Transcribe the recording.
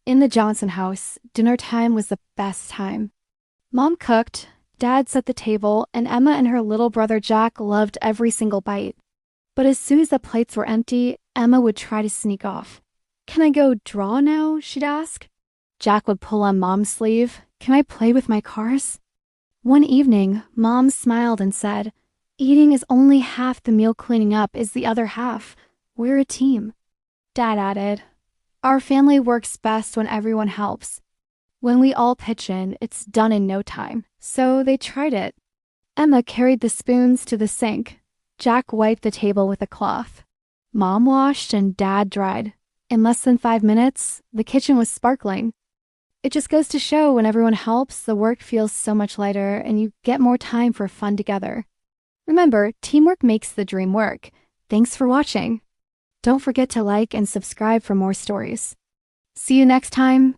In the Johnson house, dinner time was the best time. Mom cooked, Dad set the table, and Emma and her little brother Jack loved every single bite. But as soon as the plates were empty, Emma would try to sneak off. "Can I go draw now?" she'd ask. Jack would pull on Mom's sleeve. "Can I play with my cars?" One evening, Mom smiled and said, "Eating is only half the meal, cleaning up is the other half. We're a team." Dad added, "Our family works best when everyone helps. When we all pitch in, it's done in no time." So they tried it. Emma carried the spoons to the sink. Jack wiped the table with a cloth. Mom washed and Dad dried. In less than 5 minutes, the kitchen was sparkling. It just goes to show when everyone helps, the work feels so much lighter and you get more time for fun together. Remember, teamwork makes the dream work. Thanks for watching. Don't forget to like and subscribe for more stories. See you next time.